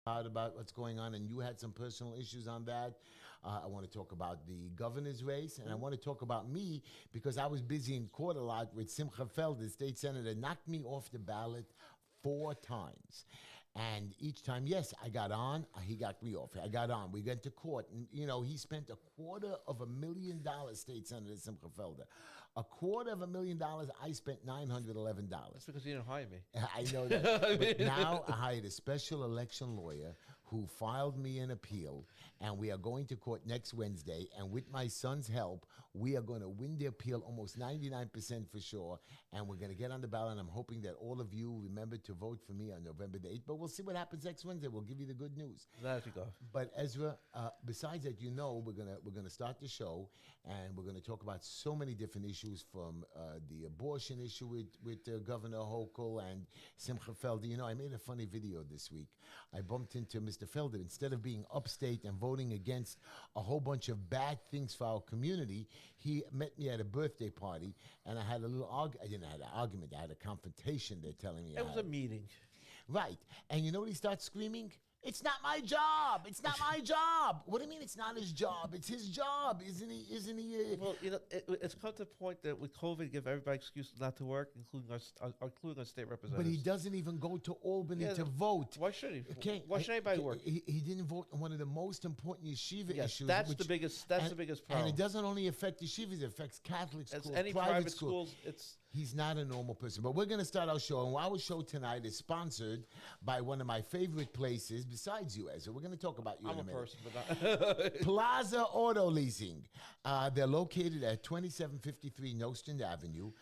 out about what's going on, and you had some personal issues on that. I want to talk about the governor's race, and I want to talk about me because I was busy in court a lot with Simcha Felder, state senator, knocked me off the ballot 4 times. And each time, yes, I got on, he got me off. I got on. We went to court. And, he spent $250,000, State Senator Simcha Felder. $250,000, I spent $911. That's because you didn't hire me. I know that. But now I hired a special election lawyer who filed me an appeal, and we are going to court next Wednesday. And with my son's help, we are going to win the appeal almost 99% for sure. And we're going to get on the ballot. And I'm hoping that all of you remember to vote for me on November the 8th. But we'll see what happens next Wednesday. We'll give you the good news. There you go. But Ezra, besides that, we're gonna start the show, and we're gonna talk about so many different issues, from the abortion issue with Governor Hochul and Simcha Felder. I made a funny video this week. I bumped into Mr. Felder. Instead of being upstate and voting against a whole bunch of bad things for our community, he met me at a birthday party, and I had a little I didn't have an argument. I had a confrontation. They're telling me It was a meeting. Right. And you know what he starts screaming? It's not my job. It's not my job. What do you mean it's not his job? It's his job, isn't he? Isn't he? Well, it's come to the point that with COVID, give everybody excuses not to work, including our state representatives. But he doesn't even go to Albany to vote. Why should he? Okay. Why should anybody work? He didn't vote on one of the most important yeshiva issues. That's the biggest problem. And it doesn't only affect yeshivas; it affects Catholic schools, any private schools. He's not a normal person. But we're going to start our show. And our show tonight is sponsored by one of my favorite places, besides you, Ezra. We're going to talk about you in a minute. I'm a person, but not. Plaza Auto Leasing. They're located at 2753 Nostrand Avenue.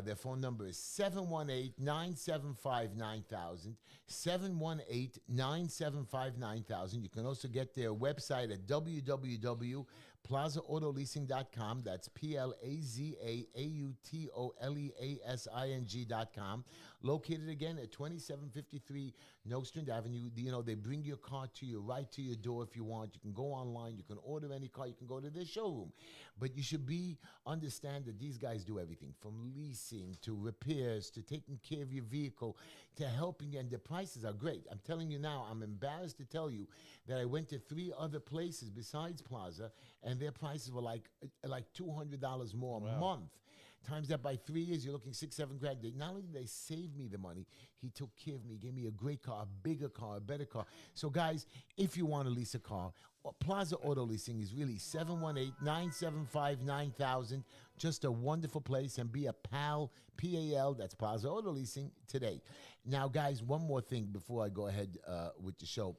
Their phone number is 718-975-9000. 718-975-9000. You can also get their website at www.plazaautoleasing.com. That's PLAZAAUTOLEASING.com. Located again at 2753 Nostrand Avenue. They bring your car to you, right to your door if you want. You can go online. You can order any car. You can go to their showroom. But you should understand that these guys do everything from leasing to repairs to taking care of your vehicle to helping you. And the prices are great. I'm telling you now, I'm embarrassed to tell you that I went to 3 other places besides Plaza, and their prices were like $200 more a month. Times that by 3 years, you're looking $6,000-7,000. Not only did they save me the money, he took care of me. He gave me a great car, a bigger car, a better car. So, guys, if you want to lease a car, Plaza Auto Leasing is really 718-975-9000. Just a wonderful place. And be a PAL, P-A-L, that's Plaza Auto Leasing today. Now, guys, one more thing before I go ahead with the show.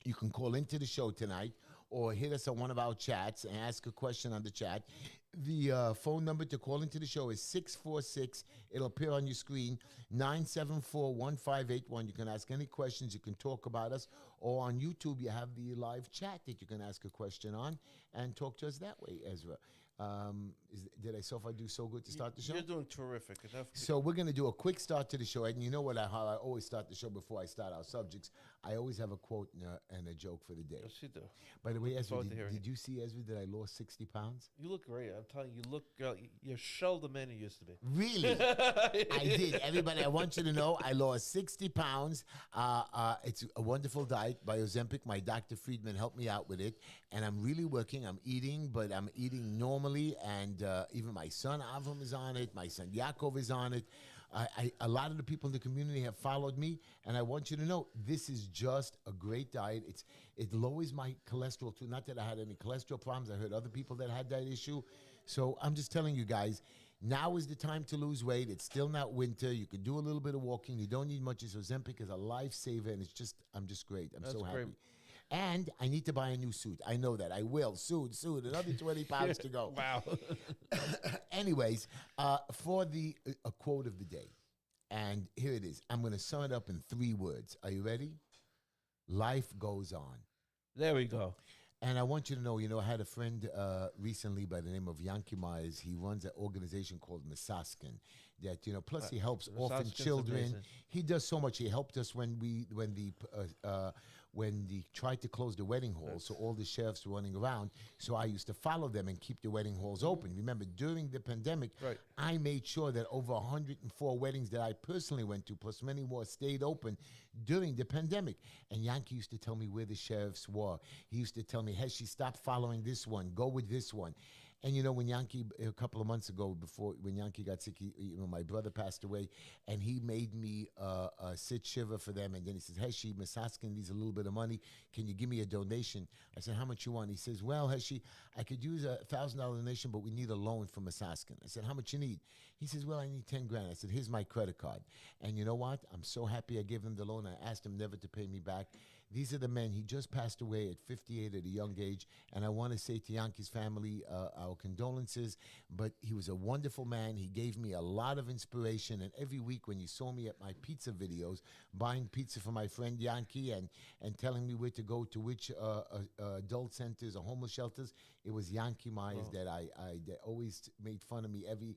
You can call into the show tonight or hit us on one of our chats and ask a question on the chat. The phone number to call into the show is 646. It'll appear on your screen, 974-1581. You can ask any questions. You can talk about us. Or on YouTube, you have the live chat that you can ask a question on and talk to us that way, Ezra. Did I so far do so good to start the show? You're doing terrific. So we're going to do a quick start to the show. And you know how I always start the show before I start our subjects. I always have a quote and a joke for the day. Yes, you do. By the way, Ezra, did you see, Ezra, that I lost 60 pounds? You look great. I'm telling you, you're shell the man you used to be. Really? I did. Everybody, I want you to know I lost 60 pounds. It's a wonderful diet by Ozempic. My Dr. Friedman helped me out with it. And I'm really working. I'm eating, but I'm eating normally. And even my son Avram is on it. My son Yaakov is on it. A lot of the people in the community have followed me. And I want you to know, this is just a great diet. It lowers my cholesterol too. Not that I had any cholesterol problems. I heard other people that had that issue. So I'm just telling you guys, now is the time to lose weight. It's still not winter. You could do a little bit of walking. You don't need much. Ozempic is a lifesaver, and I'm just great. That's so happy. Great. And I need to buy a new suit. I know that. I will. Soon. Another 20 pounds to go. Wow. Anyways, for a quote of the day. And here it is. I'm going to sum it up in 3 words. Are you ready? Life goes on. There we go. And I want you to know, I had a friend recently by the name of Yankee Myers. He runs an organization called Misaskin that, plus he helps orphan children. Amazing. He does so much. He helped us when the when they tried to close the wedding hall, so all the sheriffs were running around. So I used to follow them and keep the wedding halls open. Remember, during the pandemic, Right. I made sure that over 104 weddings that I personally went to, plus many more, stayed open during the pandemic. And Yankee used to tell me where the sheriffs were. He used to tell me, Heshy, stop following this one. Go with this one. And, you know, when Yankee, a couple of months ago, when Yankee got sick, my brother passed away, and he made me sit shiva for them. And then he says, Heshy, Misaskin needs a little bit of money. Can you give me a donation? I said, how much you want? He says, well, Heshy, I could use a $1,000 donation, but we need a loan for Misaskin. I said, how much you need? He says, well, I need 10 grand. I said, here's my credit card. And you know what? I'm so happy I gave him the loan. I asked him never to pay me back. These are the men. He just passed away at 58 at a young age. And I want to say to Yankee's family, our condolences. But he was a wonderful man. He gave me a lot of inspiration. And every week when you saw me at my pizza videos, buying pizza for my friend Yankee and telling me where to go to which adult centers or homeless shelters, it was Yankee Myers that that always made fun of me and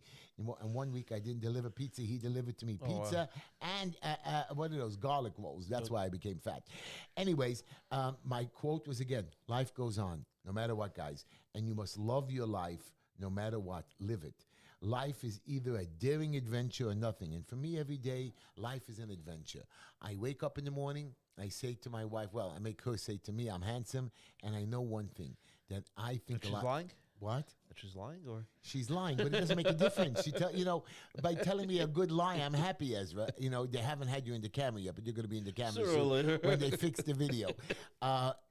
one week I didn't deliver pizza. He delivered to me pizza and what are those garlic rolls. That's why I became fat. Anyways, my quote was again, life goes on, no matter what, guys. And you must love your life, no matter what, live it. Life is either a daring adventure or nothing. And for me, every day, life is an adventure. I wake up in the morning, I say to my wife, well, I make her say to me, I'm handsome. And I know one thing, that I think That a lot. she's lying? What? That she's lying, or? She's lying, but it doesn't make a difference. By telling me a good lie, I'm happy, Ezra. You know, they haven't had you in the camera yet, but you're going to be in the camera Sooner or later. when they fix the video.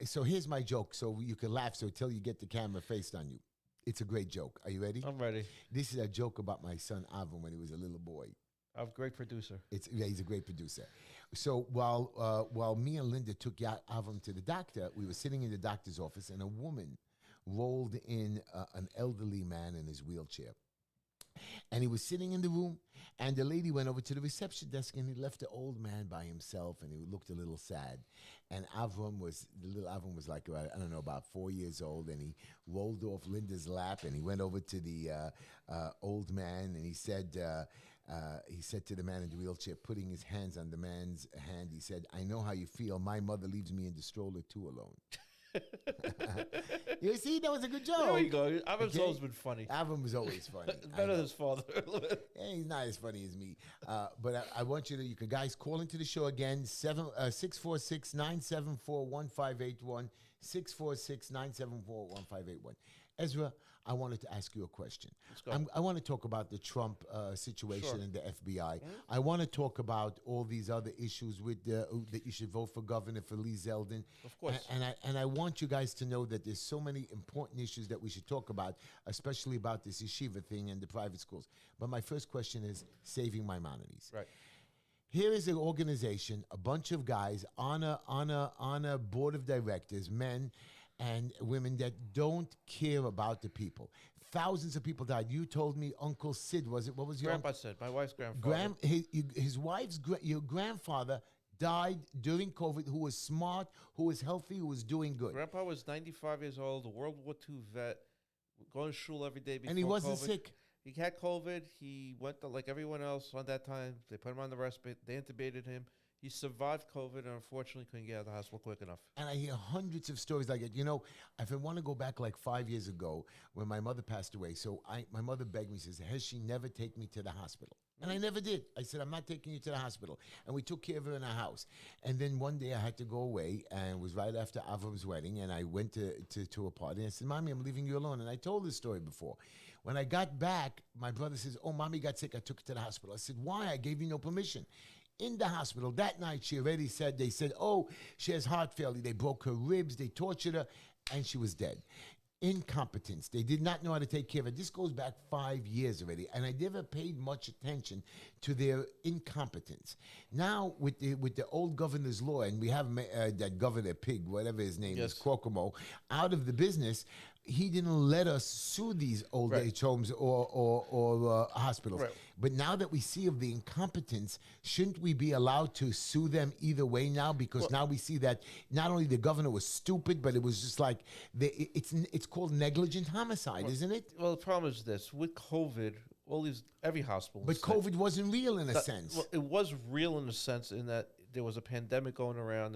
So here's my joke, so you can laugh, so till you get the camera faced on you. It's a great joke. Are you ready? I'm ready. This is a joke about my son, Avon, when he was a little boy. I'm a great producer. He's a great producer. So while me and Linda took Avon to the doctor, we were sitting in the doctor's office, and a woman rolled in an elderly man in his wheelchair. And he was sitting in the room, and the lady went over to the reception desk, and he left the old man by himself, and he looked a little sad. And the little Avram was like, about 4 years old, and he rolled off Linda's lap, and he went over to the old man, and he said to the man in the wheelchair, putting his hands on the man's hand, he said, I know how you feel. My mother leaves me in the stroller too alone. You see, that was a good joke. There you go. Avram's always been funny. Avram was always funny. Better than his father. Yeah, he's not as funny as me. But I want you can guys call into the show again, 646-974-1581, 646-974-1581. Ezra, I wanted to ask you a question. Let's go. I want to talk about the Trump situation Sure. and the FBI. I want to talk about all these other issues with that you should vote for governor for Lee Zeldin. Of course. And I want you guys to know that there's so many important issues that we should talk about, especially about this yeshiva thing and the private schools. But my first question is Saving Maimonides. Right. Here is an organization, a bunch of guys on a board of directors, men and women that don't care about the people. Thousands of people died. You told me Uncle Sid, was it? What was your Grandpa said, my wife's grandfather. Your grandfather died during COVID, who was smart, who was healthy, who was doing good. Grandpa was 95 years old, a World War II vet, going to shul every day before And he wasn't COVID. sick. He had COVID. He went to, like everyone else on that time. They put him on the respite. They intubated him. He survived COVID and unfortunately couldn't get out of the hospital quick enough. And I hear hundreds of stories like it. You know, if I want to go back like 5 years ago when my mother passed away, my mother begged me, says, Heshy, never take me to the hospital. And I never did. I said, I'm not taking you to the hospital. And we took care of her in our house. And then one day I had to go away, and it was right after Avram's wedding, and I went to a party, and I said, Mommy, I'm leaving you alone. And I told this story before. When I got back, my brother says, oh, Mommy got sick. I took her to the hospital. I said, why? I gave you no permission. In the hospital that night, they said, oh, she has heart failure. They broke her ribs, they tortured her, and she was dead. Incompetence. They did not know how to take care of it. This goes back 5 years already, and I never paid much attention to their incompetence. Now, with the old governor's law, and we have that Governor Pig, whatever his name is, Kokomo, out of the business, he didn't let us sue these old age homes or hospitals. Right. But now that we see of the incompetence, shouldn't we be allowed to sue them either way now? Because now we see that not only the governor was stupid, but it was just like it's called negligent homicide, isn't it? Well, the problem is this: with COVID, every hospital. But COVID wasn't real in a sense. Well, it was real in a sense in that there was a pandemic going around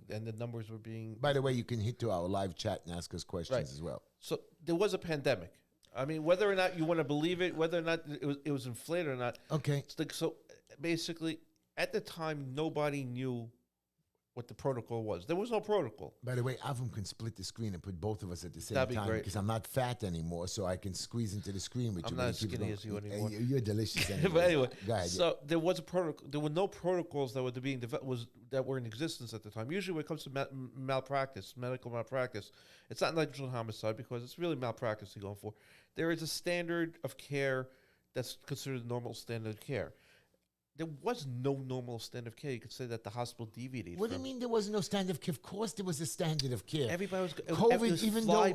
and the numbers were being By the way, you can hit to our live chat and ask us questions as well. So there was a pandemic. I mean, whether or not you want to believe it, whether or not it was inflated or not. Okay. So basically, at the time, nobody knew what the protocol was. There was no protocol. By the way, Avram can split the screen and put both of us at the same That'd be time great. because I'm not fat anymore, so I can squeeze into the screen with I'm you. not When as people skinny don't- as you anymore. You're delicious anyway. But anyway, Go ahead. so there was a protocol. There were no protocols that were being that were in existence at the time. Usually, when it comes to malpractice, medical malpractice, it's not negligent homicide because it's really malpractice you're going for. There is a standard of care that's considered normal standard of care. There was no normal standard of care. You could say that the hospital deviated. What do you mean there was no standard of care? Of course there was a standard of care. Everybody was COVID, even though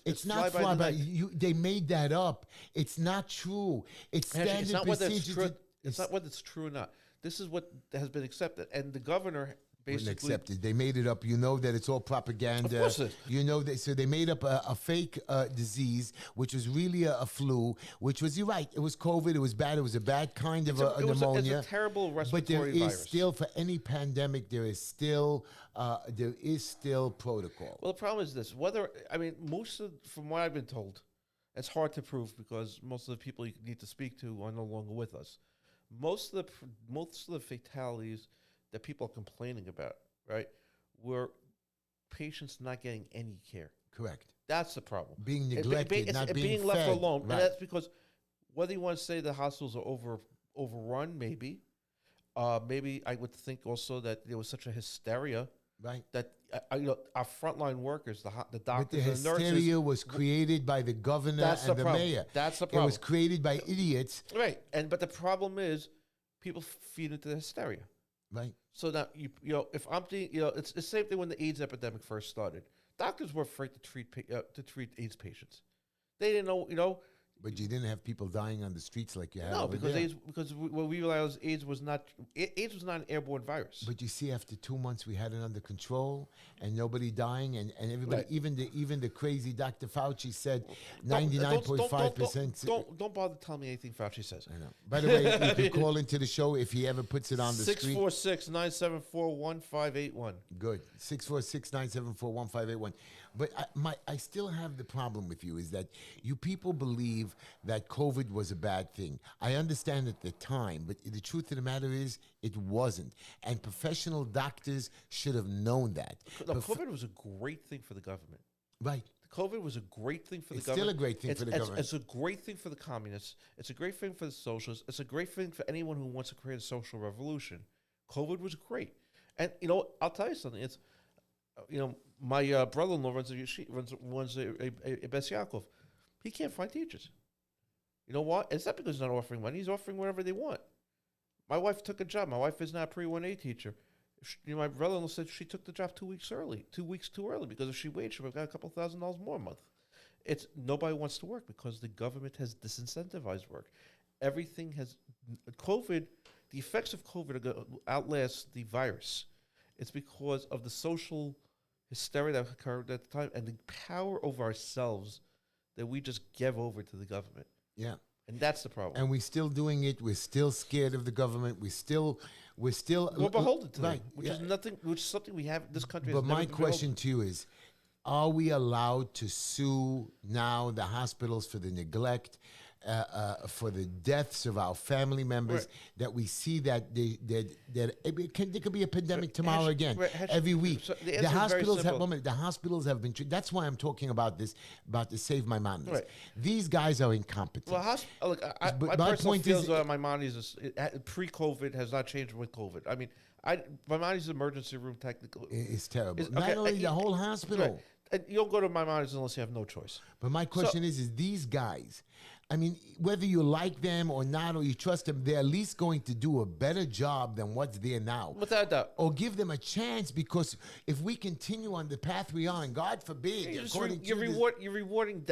it's not fly fly by, the night. they made that up. It's not true. It's Actually, standard it's not whether it's procedures. true. It's not whether it's true or not. This is what has been accepted, and the governor basically accepted. They made it up. You know that it's all propaganda. Of course it is. You know that. So they made up a fake disease, which was really a flu. Which was, you're right. It was COVID. It was bad. It was a bad kind of a pneumonia. It's a terrible respiratory But there is virus. still, for any pandemic, there is still protocol. Well, the problem is this: from what I've been told, it's hard to prove because most of the people you need to speak to are no longer with us. Most of the fatalities that people are complaining about, right, were patients not getting any care. Correct. That's the problem. Being neglected, not being left fed. alone, Right. and that's because whether you want to say the hospitals are overrun, maybe I would think also that there was such a hysteria. Right. That our frontline workers, the But the doctors and nurses, hysteria was created by the governor That's and the the problem. mayor. That's the It problem. was created by idiots. right? But the problem is, people feed into the hysteria. Right. So now if I'm it's the same thing when the AIDS epidemic first started. Doctors were afraid to treat AIDS patients. They didn't know. But you didn't have people dying on the streets like you had No, over because there. what we realized AIDS was not an airborne virus. But you see, after 2 months, we had it under control, and nobody dying, and everybody, Right. even the crazy Dr. Fauci said Don't- 99.5%. Don't bother telling me anything Fauci says. I know. By the way, you can call into the show if he ever puts it on the screen. 646-974-1581. Good. 646-974-1581. But I still have the problem with you is that you people believe that COVID was a bad thing. I understand at the time, but the truth of the matter is it wasn't. And professional doctors should have known that. No, COVID was a great thing for the government. Right. COVID was a great thing for the It's government. still a great thing for the government. It's a great thing for the communists. It's a great thing for the socialists. It's a great thing for anyone who wants to create a social revolution. COVID was great. And, I'll tell you something. It's, my brother-in-law runs a Bes Yaakov. He can't find teachers. You know what? It's not because he's not offering money. He's offering whatever they want. My wife took a job. My wife is not a pre-1A teacher. My brother-in-law said she took the job 2 weeks too early, because if she waited, she would have got a couple $1,000s more a month. It's nobody wants to work because the government has disincentivized work. Everything has COVID. The effects of COVID are going to outlast the virus. It's because of the social hysteria that occurred at the time and the power over ourselves that we just gave over to the government. Yeah. And that's the problem. And we're still doing it. We're still scared of the government. We're beholden to right, them, which is something we have. This country. But has never my been question to you is, are we allowed to sue now the hospitals for the neglect, for the deaths of our family members, that we see that there could be a pandemic tomorrow again, every week. So the the answer is very hospitals simple. the hospitals have been treated. That's why I'm talking about the Save Maimonides. Right. These guys are incompetent. Well, But my my personal point feels is- Maimonides pre-COVID has not changed with COVID. I mean, Maimonides emergency room technically. It's terrible. It's- Not okay, only the whole hospital. Right. And you don't go to Maimonides unless you have no choice. But my question is these guys, I mean, whether you like them or not, or you trust them, they're at least going to do a better job than what's there now. Without a doubt. Or give them a chance, because if we continue on the path we are, and God forbid, You're rewarding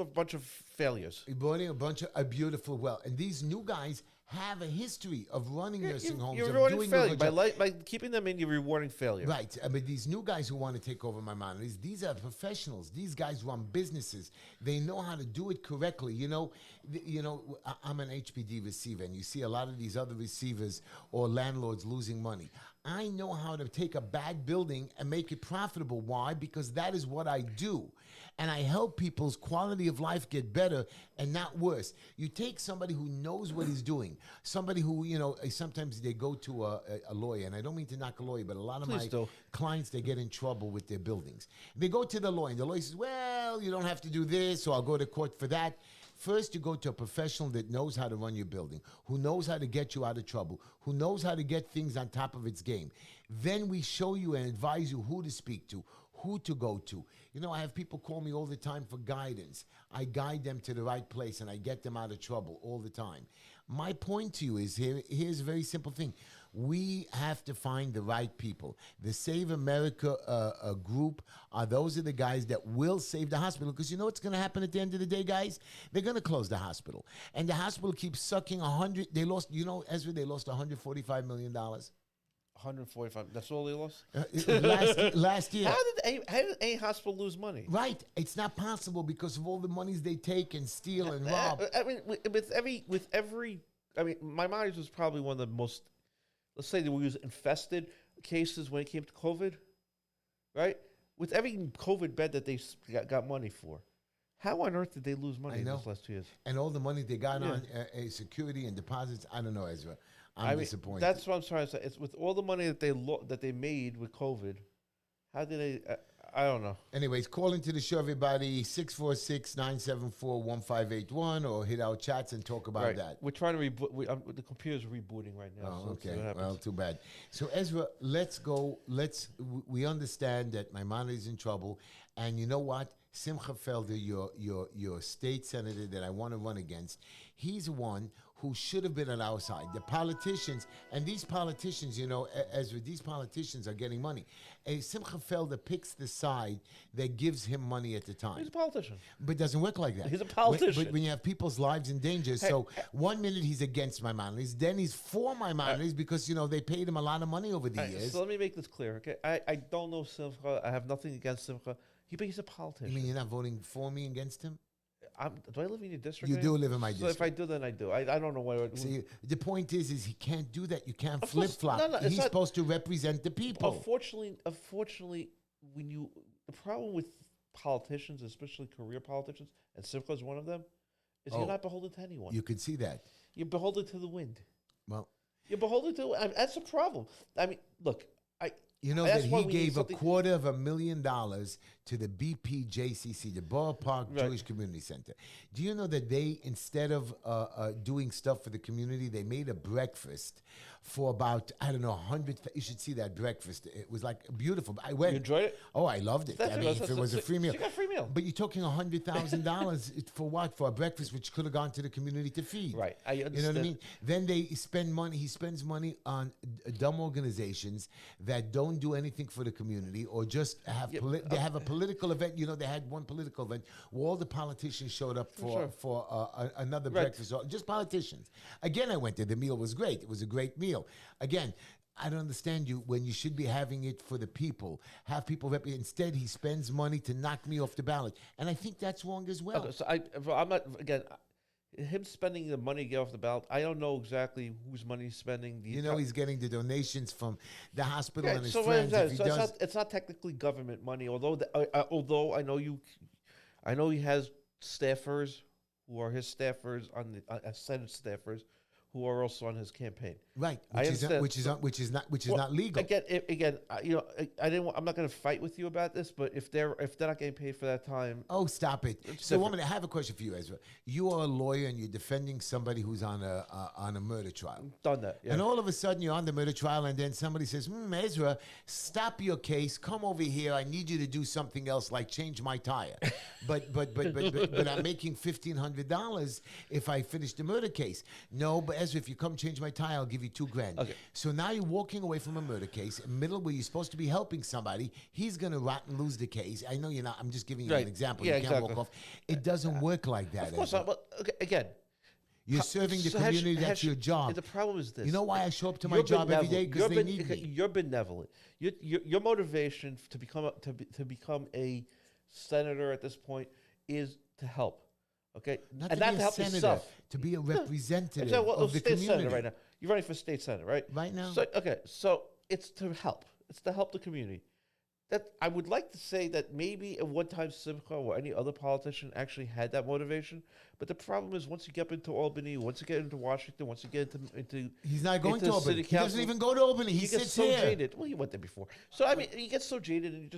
a bunch of failures. you're rewarding a bunch of a beautiful well. And these new guys have a history of running nursing homes, You're of rewarding doing a failure. good By, job. by keeping them in, you're rewarding failure. Right. But these new guys who want to take over Maimonides, these are professionals. These guys run businesses. They know how to do it correctly. I'm an HPD receiver, and you see a lot of these other receivers or landlords losing money. I know how to take a bad building and make it profitable. Why? Because that is what I do. And I help people's quality of life get better and not worse. You take somebody who knows what he's doing, somebody who, sometimes they go to a lawyer, and I don't mean to knock a lawyer, but a lot of my clients, they get in trouble with their buildings. They go to the lawyer, and the lawyer says, well, you don't have to do this, or I'll go to court for that. First, you go to a professional that knows how to run your building, who knows how to get you out of trouble, who knows how to get things on top of its game. Then we show you and advise you who to speak to, who to go to. I have people call me all the time for guidance. I guide them to the right place, and I get them out of trouble all the time. My point to you is here's a very simple thing. We have to find the right people. The Save America group those are the guys that will save the hospital, because you know what's going to happen at the end of the day, guys? They're going to close the hospital. And the hospital keeps sucking they lost, Ezra, they lost $145 million. 145. That's all they lost? Last year. How did a hospital lose money? Right. It's not possible because of all the monies they take and steal and rob. I mean, Maimonides was probably one of the most, let's say that we use infested cases when it came to COVID, right? With every COVID bed that they got money for. How on earth did they lose money in those last 2 years? And all the money they got on security and deposits, I don't know, Ezra. I'm disappointed. That's what I'm trying to say. It's with all the money that they made with COVID. How did they? I don't know. Anyways, call into the show, everybody, 646-974-1581, or hit our chats and talk about that. We're trying to reboot. The computer's rebooting right now. Oh, okay. Well, too bad. So, Ezra, let's go. We understand that Maimonides is in trouble, and you know what? Simcha Felder, your state senator that I want to run against, he's one who should have been on our side. The politicians, and these politicians, Ezra, these politicians are getting money. Simcha Felder picks the side that gives him money at the time. He's a politician. But it doesn't work like that. He's a politician. But when you have people's lives in danger, so 1 minute he's against Maimonides, then he's for Maimonides because, they paid him a lot of money over the years. So let me make this clear, okay? I don't know Simcha. I have nothing against Simcha. But he's a politician. You mean you're not voting for me against him? Do I live in your district? You do live in my district. So if I do, then I do. I don't know why. See, the point is he can't do that. You can't flip-flop. He's supposed to represent the people. Unfortunately, the problem with politicians, especially career politicians, and Simcha is one of them, is you're not beholden to anyone. You could see that. You're beholden to the wind. Well, you're beholden to. That's a problem. I mean, look. You know that he gave $250,000 to the BPJCC, the Borough Park Jewish Community Center. Do you know that they, instead of doing stuff for the community, they made a breakfast for about, 100, you should see that breakfast. It was like beautiful. I went. You enjoyed it? Oh, I loved it. If it was a free meal. You got free meal. But you're talking $100,000 for what? For a breakfast which could have gone to the community to feed. Right. I understand. You know what I mean? Then he spends money on dumb organizations that don't do anything for the community, or just have they have a political event. They had one political event where all the politicians showed up for another breakfast. Just politicians. Again, I went there. The meal was great. It was a great meal. Again, I don't understand you when you should be having it for the people. Have people instead he spends money to knock me off the ballot, and I think that's wrong as well. Okay, so I'm not again. Him spending the money to get off the ballot, I don't know exactly whose money he's spending. He's getting the donations from the hospital and his so friends. It's not technically government money, although I know he has staffers who are his staffers on the Senate staffers who are also on his campaign. Right, which is not legal. Again, I'm not going to fight with you about this, but if they're not getting paid for that time, stop it. So, woman, I have a question for you, Ezra. You are a lawyer and you're defending somebody who's on a murder trial. Done that, yeah. And all of a sudden you're on the murder trial, and then somebody says, Ezra, stop your case. Come over here. I need you to do something else, like change my tire. but I'm making $1,500 if I finish the murder case. No, but Ezra, if you come change my tire, I'll give you $2,000. Okay. So now you're walking away from a murder case, in the middle where you're supposed to be helping somebody. He's going to rot and lose the case. I know you're not. I'm just giving you an example. Yeah, you can't walk off. It doesn't work like that. Of course not. But again, You're serving the So community. That's your job. The problem is this. You know why I show up to my You're job every day? Because they benevolent. need me. You're benevolent. Your motivation to become a senator at this point is to help. Okay, Not and to not be to a help senator, yourself. to be a representative Exactly. Well, of the state community. senator right now. You're running for state senator, right? Right now. So so it's to help. It's to help the community. That I would like to say that maybe at one time Simcha or any other politician actually had that motivation, but the problem is once you get into Albany, once you get into Washington, once you get into He's not going into to Albany. city He doesn't council, even go to Albany. He you get sits so here. jaded. Well, you went there before, so I mean, you get so jaded, and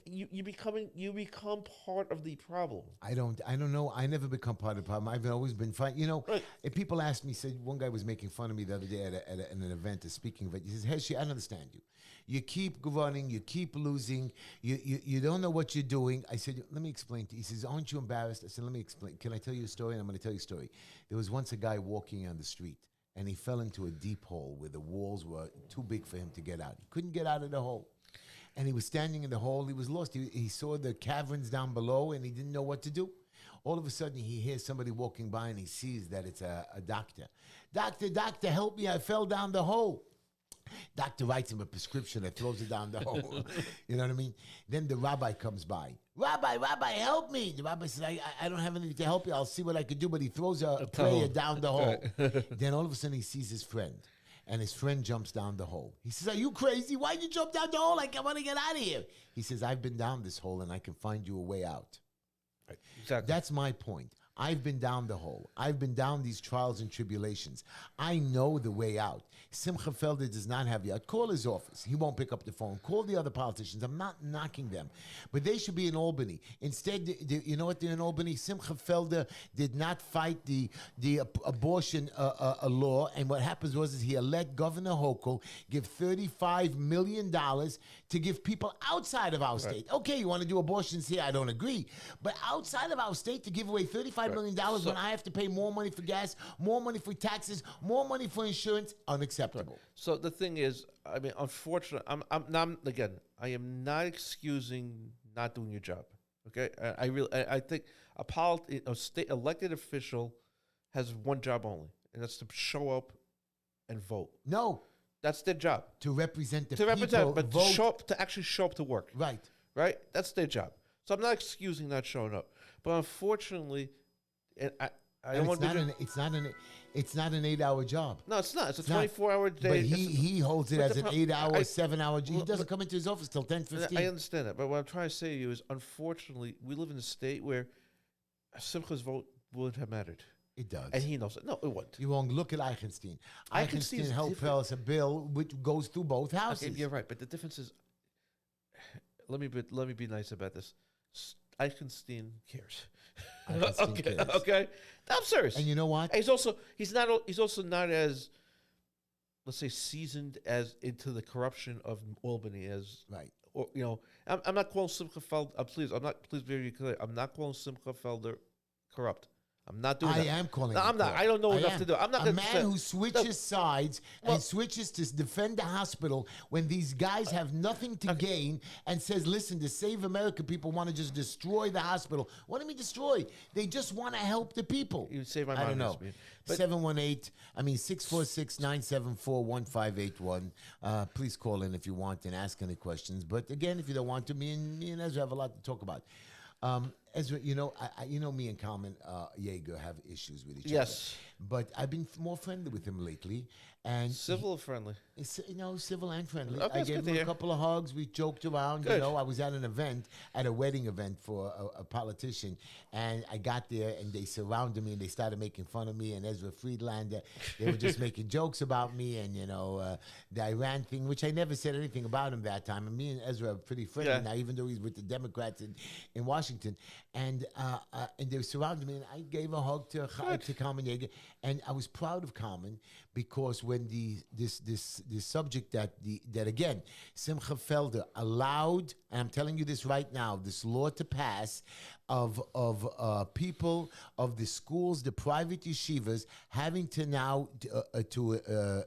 you become part of the problem. I don't know. I never become part of the problem. I've always been fine. You know, Right. if people ask me, said one guy was making fun of me the other day at an event, a speaking event. He says, Heshy, I don't understand you. You keep running, you keep losing, you don't know what you're doing. I said, let me explain to you. He says, aren't you embarrassed? I said, let me explain. Can I tell you a story? And I'm going to tell you a story. There was once a guy walking on the street, and he fell into a deep hole where the walls were too big for him to get out. He couldn't get out of the hole. And he was standing in the hole. He was lost. He saw the caverns down below, and he didn't know what to do. All of a sudden, he hears somebody walking by, and he sees that it's a doctor. Doctor, help me. I fell down the hole. Doctor writes him a prescription and throws it down the hole. You know what I mean? Then the rabbi comes by. Rabbi, help me. The rabbi says, I don't have anything to help you. I'll see what I can do. But he throws a prayer down the hole. Then all of a sudden, he sees his friend. And his friend jumps down the hole. He says, are you crazy? Why'd you jump down the hole? I want to get out of here. He says, I've been down this hole, and I can find you a way out. Right. Exactly. That's my point. I've been down the hole. I've been down these trials and tribulations. I know the way out. Simcha Felder does not have the out. Call his office. He won't pick up the phone. Call the other politicians. I'm not knocking them. But they should be in Albany. Instead, you know what they're in Albany? Simcha Felder did not fight the abortion law. And what happens was he let Governor Hochul give $35 million to give people outside of our state. Okay, you want to do abortions here? I don't agree. But outside of our state to give away $35 million when I have to pay more money for gas, more money for taxes, more money for insurance, unacceptable. So the thing is, I mean, unfortunately, I am not excusing not doing your job. Okay, I think a state elected official has one job only, and that's to show up and vote. No, that's their job. To represent the to people. Represent, but vote. to actually show up to work. Right. Right. That's their job. So I'm not excusing not showing up, but unfortunately, and I don't want to. It's not an 8-hour job. No, it's not. It's a 24-hour day. But he holds it as an 8-hour, 7-hour job. He doesn't come into his office till 10:15. I understand that, but what I'm trying to say to you is, unfortunately, we live in a state where Simcha's vote wouldn't have mattered. It does. And he knows it. No, it wouldn't. You won't look at Eichenstein. Eichenstein helped pass a bill which goes through both houses. Okay, you're right, but the difference is, let me be nice about this. Eichenstein cares. Okay. I'm serious. And you know what? He's also not as, let's say, seasoned as into the corruption of Albany as right. Or I'm not calling Simcha Felder. Please be very clear. I'm not calling Simcha Felder corrupt. I'm not doing that. I am calling. No, I'm not. I don't know enough to do. I'm not a man who switches sides and switches to defend the hospital when these guys have nothing to gain and says, "Listen, the Save America people want to just destroy the hospital. What do you mean destroy? They just want to help the people." You save my I don't know. 646-974-1581. Please call in if you want and ask any questions. But again, if you don't want to, me and Ezra have a lot to talk about. Ezra, me and Kalman Yeager have issues with each other. Yes. But I've been more friendly with him lately. And civil or friendly? Civil and friendly. Okay, I gave him a couple of hugs. We joked around. Good. I was at a wedding event for a politician, and I got there, and they surrounded me, and they started making fun of me and Ezra Friedlander. They were just making jokes about me, and the Iran thing, which I never said anything about him that time. And me and Ezra are pretty friendly now, even though he's with the Democrats in Washington. And they were surrounding me, and I gave a hug to Kalman Yeager, and I was proud of Kalman because when this subject that again Simcha Felder allowed, and I'm telling you this right now, this law to pass of people of the schools, the private yeshivas, having to now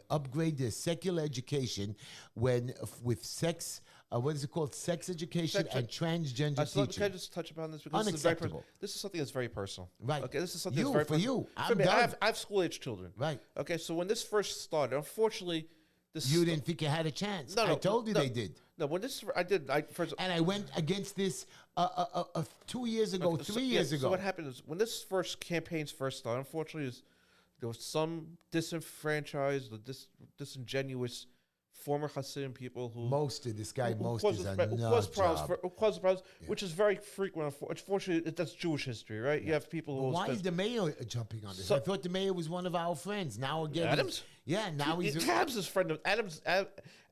upgrade their secular education with sex what is it called? Sex education Sex and transgender can I teaching. just touch upon this because Unacceptable. this is something that's very personal. Right. Okay. This is something You, that's very for personal. you. For I'm me, done. I have school age children. Right. Okay. So when this first started, unfortunately, You didn't think you had a chance. No, I told you no. they did. No, when this I did. I first. And I went against this 2 years ago, 3 years ago. So what happened is when this first campaigns first started, unfortunately, there was some disenfranchised, or disingenuous former Hasidim people who Most of this guy, who most caused is us- a who nut caused problems, job. caused problems, which is very frequent. Unfortunately, that's Jewish history, right? You have people who Why spend- is the mayor jumping on this? So- I thought the mayor was one of our friends. Now again, Adams? Yeah, now he's. Adams is friend of Adams.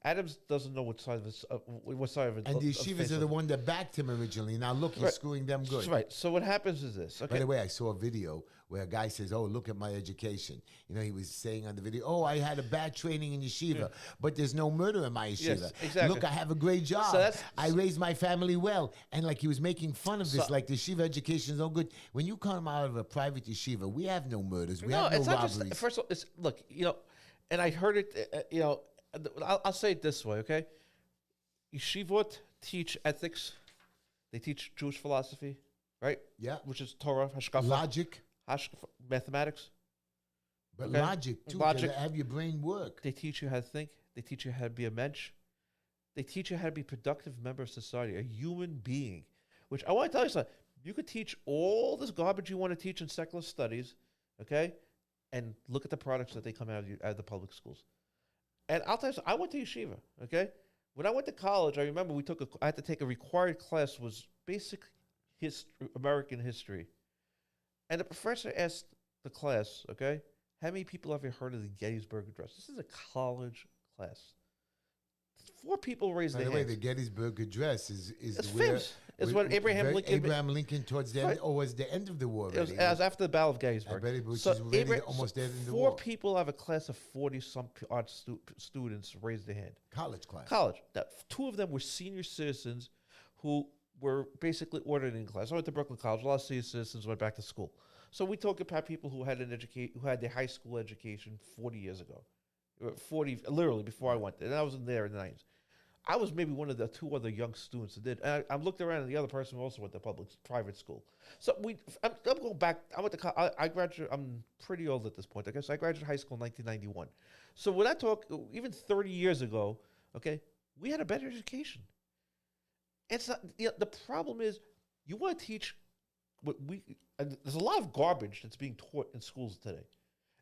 Adams doesn't know what side of it. And the Yeshivas are the one that backed him originally. Now look, he's Right. screwing them good. Right. So what happens is this. Okay. By the way, I saw a video where a guy says, "Oh, look at my education." You know, he was saying on the video, "Oh, I had a bad training in yeshiva, but there's no murder in my yeshiva. Yes, exactly. Look, I have a great job. So that's- I raised my family well." And like he was making fun of this, like the yeshiva education is no good. When you come out of a private yeshiva, we have no murders, we have no it's not robberies. just. First of all, it's look, and I heard it. I'll say it this way, okay? Yeshivot teach ethics. They teach Jewish philosophy, right? Yeah. Which is Torah, Hashkafa, Logic, mathematics. but Okay. logic too. Logic. To have your brain work. They teach you how to think. They teach you how to be a mensch. They teach you how to be a productive member of society, a human being. Which I want to tell you something. You could teach all this garbage you want to teach in secular studies, okay? And look at the products that they come out of the public schools. And I'll tell you something. I went to yeshiva, okay? When I went to college, I remember I had to take a required class, was basic American history. And the professor asked the class, okay, how many people have you heard of the Gettysburg Address? This is a college class. 4 people raised By their the way, hands. the Gettysburg Address is It's where famous. It's when Abraham Lincoln... Abraham Lincoln towards the end, Right. or was the end of the war. It was, already. as after the Battle of Gettysburg. I bet it was already almost dead in the 4 war. people out of a class of 40-some odd students raised their hand. College class. College. 2 of them were senior citizens who were basically ordered in class. I went to Brooklyn College. A lot of senior citizens went back to school. So we talk about people who had who had their high school education 40 years ago. 40, literally, before I went there. And I was in there in the 90s. I was maybe one of the 2 other young students that did. And I looked around, and the other person also went to private school. So I'm going back. I went to I graduated. I'm pretty old at this point. I guess I graduated high school in 1991. So when I talk, even 30 years ago, okay, we had a better education. It's not. The problem is, you want to teach and there's a lot of garbage that's being taught in schools today.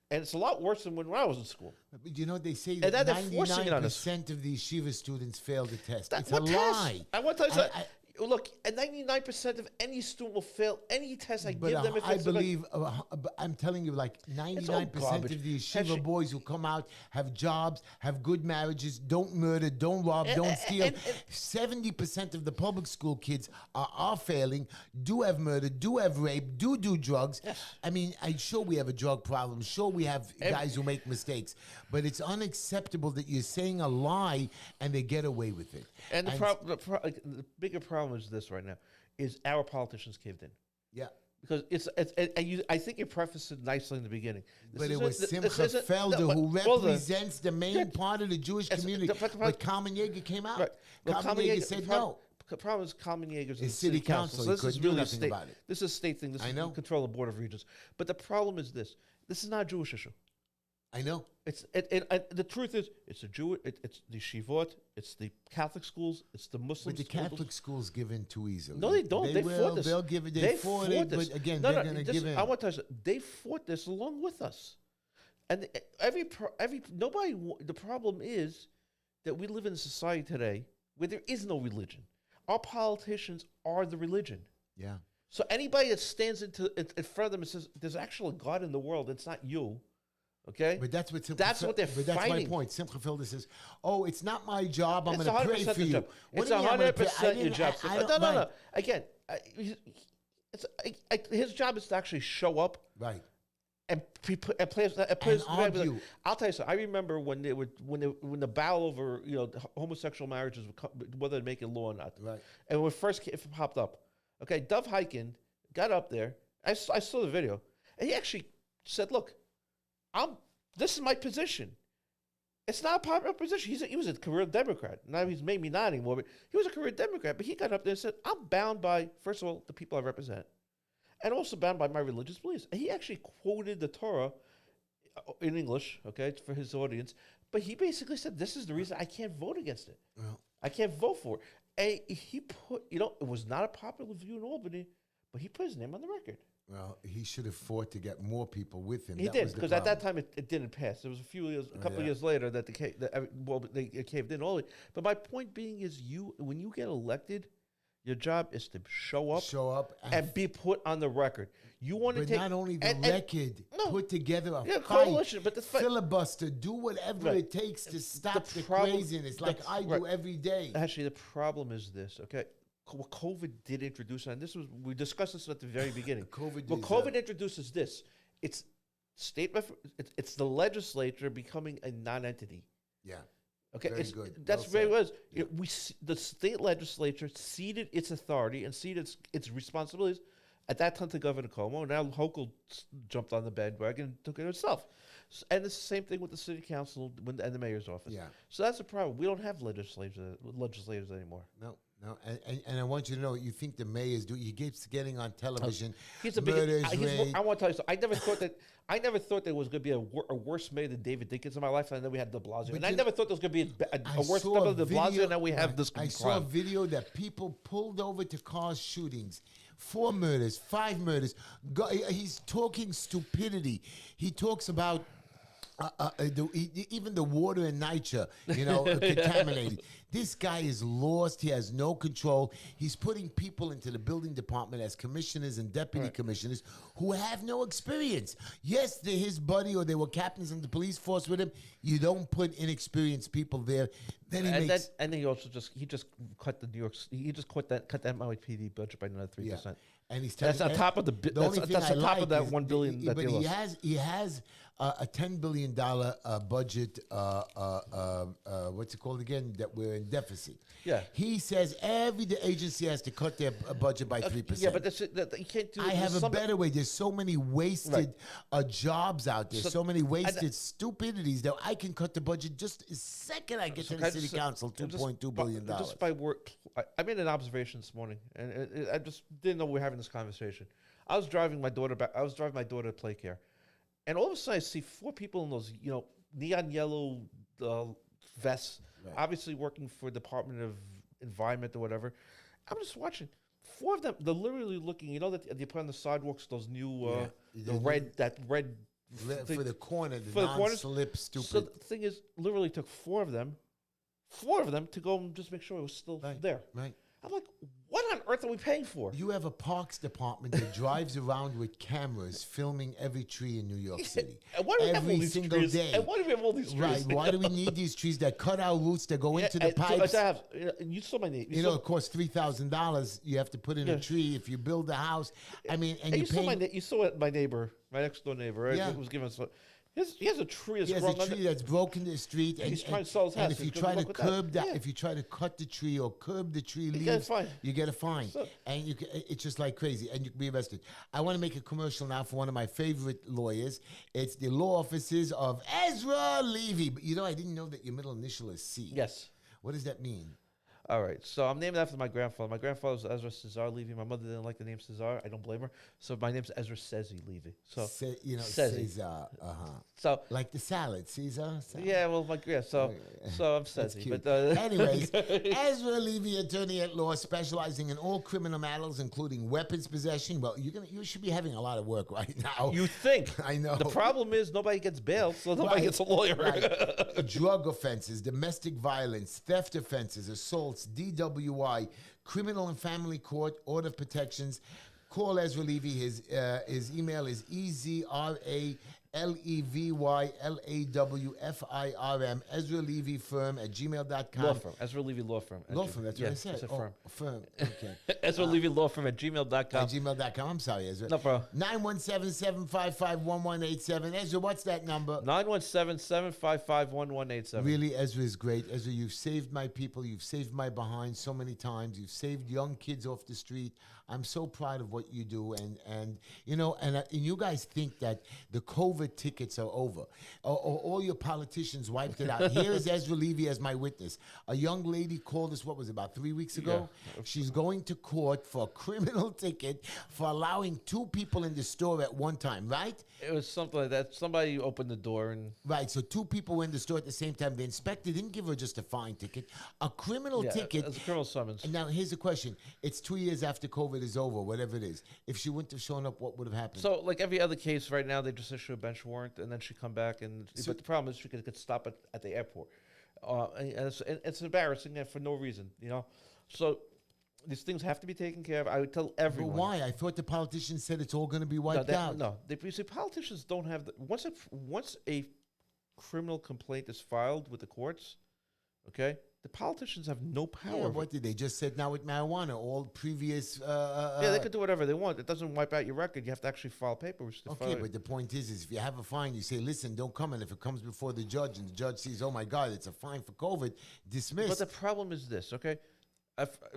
And it's a lot worse than when I was in school. But you know, they say And that then they're forcing it on us. 99% of the yeshiva students fail the test. It's a What test? lie. I want to tell you something. I- Look, 99% of any student will fail any test I But give them. If I it's believe, but I'm telling you, like 99% garbage. of the yeshiva Heshy. boys who come out have jobs, have good marriages, don't murder, don't rob, don't steal. 70% of the public school kids are failing, do have murder, do have rape, do drugs. Yes. I mean, I'm sure we have a drug problem. Sure, we have guys who make mistakes. But it's unacceptable that you're saying a lie and they get away with it. And the bigger problem is this right now, is our politicians caved in. Yeah. Because I think you prefaced it nicely in the beginning. But it was Simcha Felder who represents the main part of the Jewish community. But Kalman Yeager came out. Right. Well, Kalman Yeager said no. The problem is Kalman Yeager's in It's the city city council. So He this is couldn't do really a nothing state. about it. This is a state thing. This I is know. control of the Board of Regents. But the problem is this. This is not a Jewish issue. I know. The truth is, it's it's the Shivot, it's the Catholic schools, it's the Muslim But the schools. Catholic schools give in too easily. No, they don't. They fought this. They'll give it. They fought it, this. but again, No, they're going to give in. I want to tell you, something. They fought this along with us, and nobody. The problem is that we live in a society today where there is no religion. Our politicians are the religion. Yeah. So anybody that stands in front of them and says, "There's actually a God in the world," it's not you. Okay, But that's what they're But that's my fighting. point. Simcha Felder says, "Oh, it's not my job. I'm It's going to pray 100% for the you." job. What It's do you mean I'm gonna pray? 100% your job. I don't- No. right. Again, his job is to actually show up Right. and play. argue. I'll tell you something. I remember when the battle over homosexual marriages, whether to make it law or not. Right. And when it first popped up, okay, Dov Hikind got up there. I saw the video, and he actually said, "Look, this is my position. It's not a popular position. He was a career Democrat. Now he's maybe not anymore, but he was a career Democrat. But he got up there and said, I'm bound by, first of all, the people I represent, and also bound by my religious beliefs. And he actually quoted the Torah in English, okay, for his audience. But he basically said, this is the reason I can't vote against it. Well, I can't vote for it. And he put, it was not a popular view in Albany, but he put his name on the record. well, he should have fought to get more people with him. He That did, was the because at that problem. time it didn't pass. There was a couple of years later that they caved in all. But my point being is, when you get elected, your job is to show up and be put on the record. You want to but take not only the record, put together a fight, coalition, but the filibuster, do whatever it takes to stop the craziness, like I do every day. Actually, the problem is this, okay? What COVID did introduce, and we discussed this at the very beginning. COVID introduces this. It's it's the legislature becoming a non-entity. Yeah. Okay, Very good. That's Well very said. well. The state legislature ceded its authority and ceded its responsibilities at that time to Governor Cuomo. Now Hochul jumped on the bandwagon and took it himself. And it's the same thing with the city council and the mayor's office. Yeah. So that's the problem. We don't have legislators anymore. No. And I want you to know, you think the mayor's he keeps getting on television. He's a murders, big. I want to tell you something. I never thought there was going to be a worse mayor than David Dinkins in my life, and then we had De Blasio. And I never thought there was going to be a worse mayor than De Blasio, and now we have this. I saw a video that people pulled over to cause shootings. 4 murders, 5 murders. He's talking stupidity. He talks about even the water in NYCHA, contaminated. This guy is lost. He has no control. He's putting people into the building department as commissioners and deputy commissioners who have no experience. Yes, they're his buddy or they were captains in the police force with him. You don't put inexperienced people there. Then he also cut the New York. He just cut that NYPD budget by another 3%. Yeah. And he's that's on top of that's on top of that $1 billion. But he has a $10 billion budget. What's it called again? That we're in deficit. Yeah. He says every agency has to cut their budget by 3%. Yeah, but you can't do. I have a better way. There's so many wasted jobs out there. So many wasted stupidities that I can cut the budget just a second I get to the city council. $2.2 billion. Just by work. I made an observation this morning, and I just didn't know we were having this conversation. I was driving my daughter back. I was driving my daughter to play care, and all of a sudden I see 4 people in those neon yellow vests, obviously working for Department of Environment or whatever. I'm just watching. 4 of them. They're literally looking. That they put on the sidewalks those new red thing, for the corner, the non-slip stupid. So the thing is, literally took 4 of them to go and just make sure it was still there. Right. I'm like, what on earth are we paying for? You have a parks department that drives around with cameras filming every tree in New York City. And why do we have all every these single trees? day. And why do we have all these trees? Right. Why do we need these trees that cut our roots that go into the pipes? You saw my name. It costs $3,000. You have to put in a tree if you build a house. I mean, and you pay. You saw my neighbor, my next door neighbor, right? Yeah. Who was giving us. He has a tree. He has a tree that's broken the street, and he's trying to sell his house. And if you try to curb that, if you try to cut the tree or curb the tree leaves, you get a fine, and it's just like crazy, and you can be arrested. I want to make a commercial now for one of my favorite lawyers. It's the law offices of Ezra Levy. But I didn't know that your middle initial is C. Yes. What does that mean? All right, so I'm named after my grandfather. My grandfather was Ezra Cesar Levy. My mother didn't like the name Cesar. I don't blame her. So my name's Ezra Sezi Levy. So Cesar. So like the salad, Caesar. Salad. Yeah, well, so I'm Sezi. But anyways, Ezra Levy, attorney at law, specializing in all criminal matters, including weapons possession. Well, you should be having a lot of work right now. You think? I know. The problem is nobody gets bail, so nobody gets a lawyer. Right. Drug offenses, domestic violence, theft offenses, assaults, DWI, criminal and family court, order of protections. Call Ezra Levy. His email is EzraLevyLawFirm, Ezra Levy Firm at gmail.com. Law firm. Ezra Levy Law Firm. Law firm, that's what I said. It's a firm. Firm, okay. Ezra Levy Law Firm at gmail.com. At gmail.com. I'm sorry, Ezra. No problem. 917-755-1187. Ezra, what's that number? 917-755-1187. Really, Ezra is great. Ezra, you've saved my people. You've saved my behind so many times. You've saved young kids off the street. I'm so proud of what you do. And you guys think that the COVID COVID tickets are over. All your politicians wiped it out. Here is Ezra Levy as my witness. A young lady called us, what was it, about 3 weeks ago? Yeah. She's going to court for a criminal ticket for allowing 2 people in the store at one time, right? It was something like that. Somebody opened the door and Right, so 2 people were in the store at the same time. The inspector didn't give her just a fine ticket, a criminal ticket. It's a criminal summons. Now, here's the question. It's 2 years after COVID is over, whatever it is. If she wouldn't have shown up, what would have happened? So, like every other case right now, they just issue a bench warrant, and then she come back. But the problem is she could stop at the airport. And it's embarrassing and for no reason, So these things have to be taken care of. I would tell everyone. But why? I thought the politicians said it's all going to be wiped out. No, you see, politicians don't have once a criminal complaint is filed with the courts, okay, the politicians have no power. Yeah, what did they just said now with marijuana? All previous. They could do whatever they want. It doesn't wipe out your record. You have to actually file papers. Okay, but the point is if you have a fine, you say, listen, don't come. And if it comes before the judge and the judge sees, oh my God, it's a fine for COVID, dismiss. But the problem is this, okay?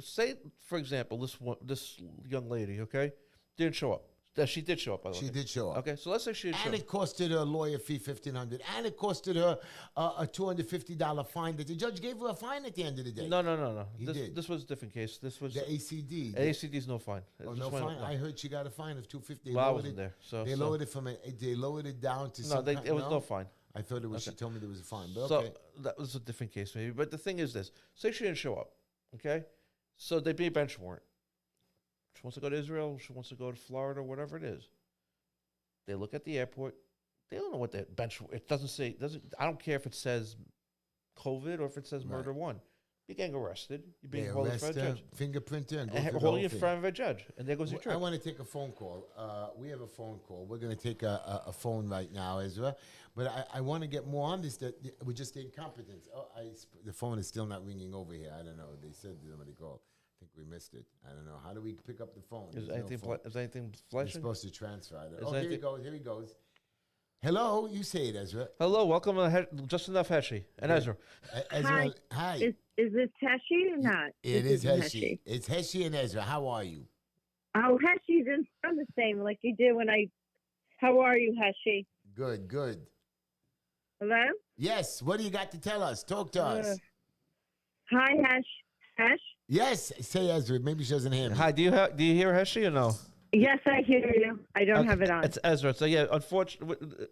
Say, for example, this young lady, okay, didn't show up. She did show up, by the way. She did show up. Okay, so let's say she did show up. And it costed her a lawyer fee, $1,500. And it costed her a $250 fine that the judge gave her a fine at the end of the day. No. He did. This was a different case. This was The ACD. ACD is no fine. Oh, no fine? I heard she got a fine of $250. Well, I wasn't there. They lowered it they lowered it down to it was no fine. I thought it was, okay. She told me there was a fine, but so okay. That was a different case maybe. But the thing is this. Say she didn't show up, okay? So they be a bench warrant. She wants to go to Israel. She wants to go to Florida, whatever it is. They look at the airport. They don't know what that bench. It doesn't say. I don't care if it says COVID or if it says murder one. You're getting arrested. You're being held in front of a judge. Fingerprinter and holding in front of a judge, and there goes your trip. I want to take a phone call. We have a phone call. We're going to take a phone right now, Ezra. But I want to get more on this. That we're just incompetent. The phone is still not ringing over here. I don't know. They said somebody called. I think we missed it. I don't know. How do we pick up the phone? Is anything We're flashing? supposed to transfer it. Oh, here he goes. Here he goes. Hello, you say it, Ezra. Hello, welcome to Just Enough Heshy and Ezra. Ezra, hi. Is this Heshy or not? It is Heshy. It's Heshy and Ezra. How are you? Oh, Heshy didn't sound the same like you did when I. How are you, Heshy? Good. Hello? Yes. What do you got to tell us? Talk to us. Hi, Hesh. Yes. Say Ezra. Maybe she doesn't hear me. Hi. Do you hear Heshy or no? Yes, I hear you. I don't have it on. It's Ezra. So yeah, unfortunately,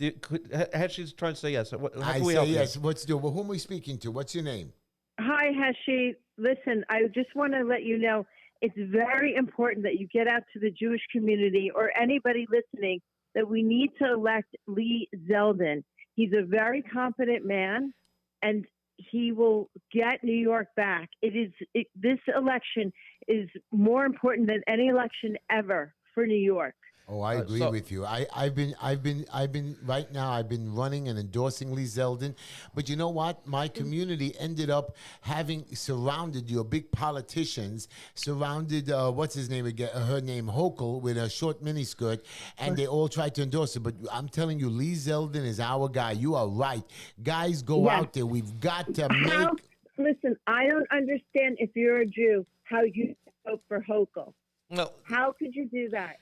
Heshy's trying to say yes. I say yes. What's doing? Well, whom are we speaking to? What's your name? Hi, Heshy. Listen, I just want to let you know it's very important that you get out to the Jewish community or anybody listening that we need to elect Lee Zeldin. He's a very competent man, and he will get New York back. This election is more important than any election ever for New York. Oh, I agree with you. I've been right now. I've been running and endorsing Lee Zeldin, but you know what? My community ended up having surrounded your big politicians, surrounded what's his name again? Her name Hochul with a short miniskirt, and they all tried to endorse her. But I'm telling you, Lee Zeldin is our guy. You are right. Guys, go out there. We've got to make. Listen, I don't understand if you're a Jew how you vote for Hochul. No. How could you do that?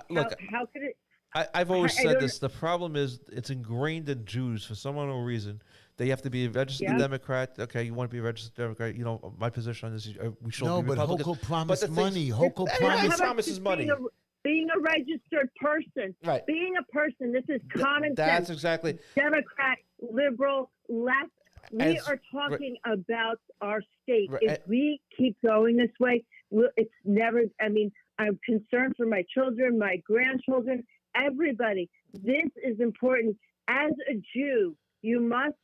Look, how could it? I've always said this. The problem is it's ingrained in Jews for some unknown reason. They have to be a registered Democrat. Okay, you want to be a registered Democrat. You know, my position on this is we should be Republicans. Hochul promised money. Hochul promises money. Being a registered person. Right. Being a person. This is common sense. That's exactly. Democrat, liberal, left. We are talking about our state. If we keep going this way, it's never. I mean, I'm concerned for my children, my grandchildren, everybody. This is important. As a Jew, you must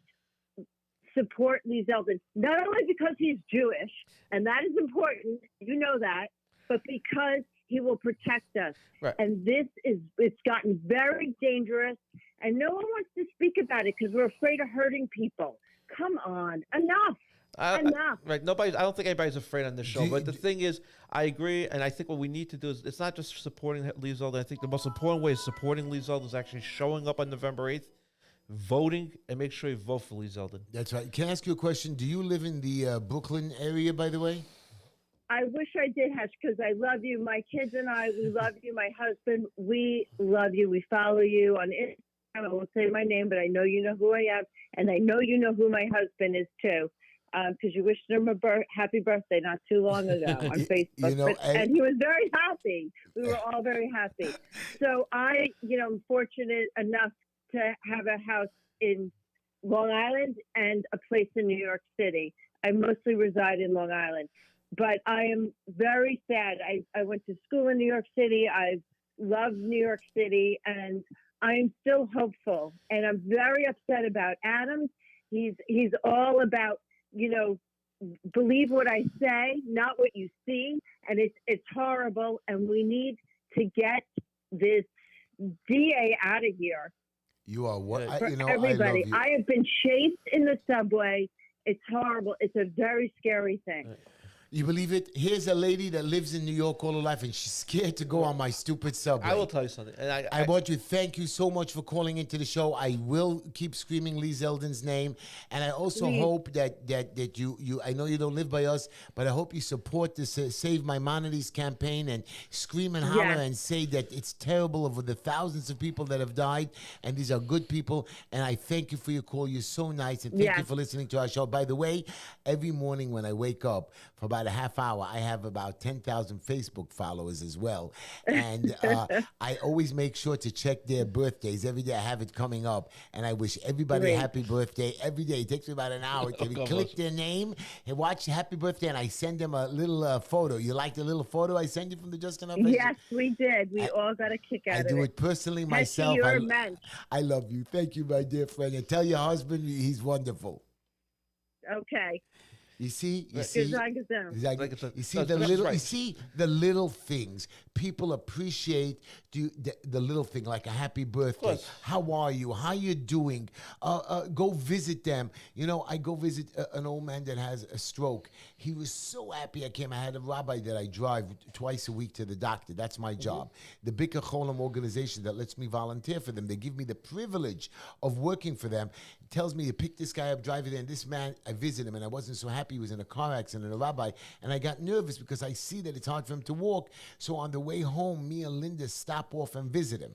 support Lee Zeldin, not only because he's Jewish, and that is important, you know that, but because he will protect us. Right. And it's gotten very dangerous, and no one wants to speak about it because we're afraid of hurting people. Come on, enough. Enough. Right. I don't think anybody's afraid on this show. But the thing is, I agree, and I think what we need to do is it's not just supporting Lee Zeldin. I think the most important way of supporting Lee Zeldin is actually showing up on November 8th, voting, and make sure you vote for Lee Zeldin. That's right. Can I ask you a question? Do you live in the Brooklyn area, by the way? I wish I did, Hesh, because I love you. My kids and I, we love you. My husband, we love you. We follow you on Instagram am. I won't say my name, but I know you know who I am, and I know you know who my husband is too, because you wished him a happy birthday not too long ago on Facebook. And he was very happy. We were all very happy. So I'm fortunate enough to have a house in Long Island and a place in New York City. I mostly reside in Long Island, but I am very sad. I went to school in New York City. I've loved New York City, and I'm still hopeful. And I'm very upset about Adams. He's all about, believe what I say, not what you see. And it's horrible. And we need to get this DA out of here. You are what? Everybody. I love you. I have been chased in the subway. It's horrible. It's a very scary thing. You believe it? Here's a lady that lives in New York all her life, and she's scared to go on my stupid subway. I will tell you something. And I want to thank you so much for calling into the show. I will keep screaming Lee Zeldin's name, and I also hope that you. I know you don't live by us, but I hope you support this Save Maimonides campaign and scream and holler and say that it's terrible over the thousands of people that have died, and these are good people. And I thank you for your call. You're so nice, and thank you for listening to our show. By the way, every morning when I wake up for about a half hour, I have about 10,000 Facebook followers as well. And I always make sure to check their birthdays. Every day I have it coming up. And I wish everybody a happy birthday every day. It takes me about an hour to click their name and watch happy birthday. And I send them a little photo. You like the little photo I send you from the Just Enough? Yes, we did. We all got a kick out of it. I do it personally myself. You're a mensch. I love you. Thank you, my dear friend. And tell your husband he's wonderful. Okay. You see the little things. People appreciate the little thing, like a happy birthday. How are you? How you doing? Go visit them. I go visit an old man that has a stroke. He was so happy I came. I had a rabbi that I drive twice a week to the doctor. That's my job. The Bikur Cholam organization that lets me volunteer for them. They give me the privilege of working for them. It tells me to pick this guy up, drive it in. This man, I visit him, and I wasn't so happy. He was in a car accident, a rabbi, and I got nervous because I see that it's hard for him to walk. So on the way home, me and Linda stop off and visit him.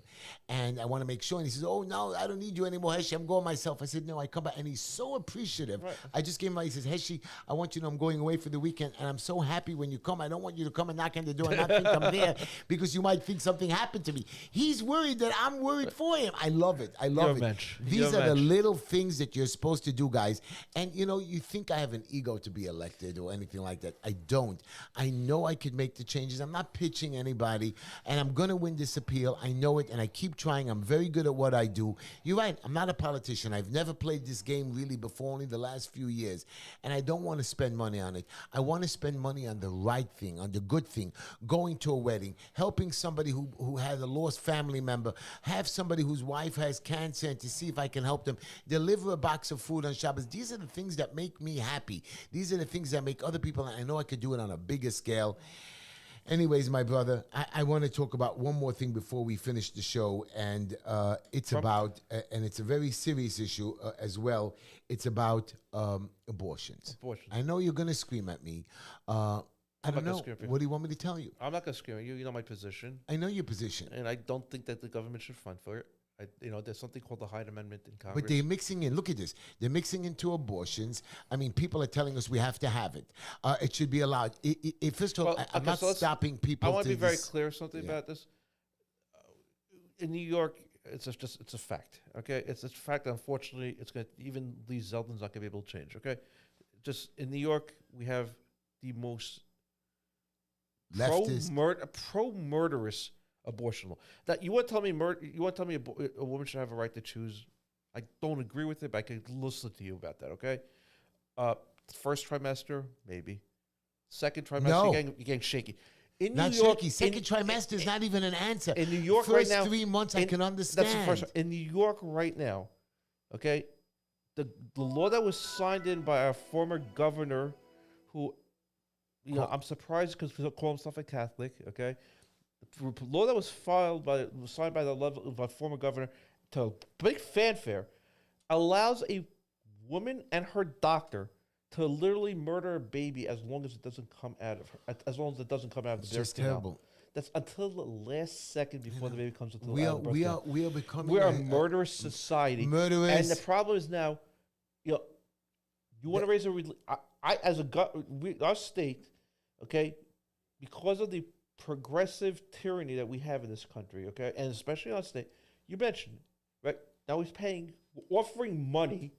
And I want to make sure. And he says, "Oh, no, I don't need you anymore, Heshy. I'm going myself." I said, "No, I come back." And he's so appreciative. Right. I just gave him, he says, "Heshy, I want you to know I'm going away for the weekend, and I'm so happy when you come. I don't want you to come and knock on the door and not think I'm there because you might think something happened to me." He's worried that I'm worried for him. I love it. I love it. These are the little things that you're supposed to do, guys. And, you think I have an ego to be elected or anything like that. I don't. I know I could make the changes. I'm not pitching anybody, and I'm going to win this appeal. I know it, and I keep trying. I'm very good at what I do. You're right. I'm not a politician. I've never played this game really before, only the last few years, and I don't want to spend money on it. I want to spend money on the right thing, on the good thing, going to a wedding, helping somebody who has a lost family member, have somebody whose wife has cancer, and to see if I can help them, deliver a box of food on Shabbos. These are the things that make me happy. These are the things that make other people, and I know I could do it on a bigger scale. Anyways, my brother, I want to talk about one more thing before we finish the show, and it's about, and it's a very serious issue as well. It's about abortions. I know you're going to scream at me. I don't know. What do you want me to tell you? I'm not going to scream at you. You know my position. I know your position. And I don't think that the government should fund for it. There's something called the Hyde Amendment in Congress. But they're mixing in. Look at this. They're mixing into abortions. I mean, people are telling us we have to have it. It should be allowed. First of all, I'm not stopping people. I want to be very clear about this. In New York, it's a fact. Okay, it's a fact. Unfortunately, it's going to, even Lee Zeldin's not going to be able to change. Okay, just in New York, we have the most pro-murderous abortion law. That you want to tell me a woman should have a right to choose? I don't agree with it, but I can listen to you about that. Okay, first trimester maybe, second trimester you're getting shaky. In not New York, shaky. Second trimester is not even an answer. In New York first right now, 3 months I can understand. That's the first. In New York right now, okay, the law that was signed in by our former governor, who, I'm surprised because we call himself a Catholic. Okay. The law that was signed by the former governor to big fanfare allows a woman and her doctor to literally murder a baby as long as it doesn't come out of her, as long as it doesn't come out of the birth canal. Terrible. that's until the last second before the baby comes into the we birth. are becoming We're a murderous society. Murderous. And the problem is now, you want to raise a I as a our state, okay, because of the progressive tyranny that we have in this country, okay, and especially our state, you mentioned, right? Now he's offering money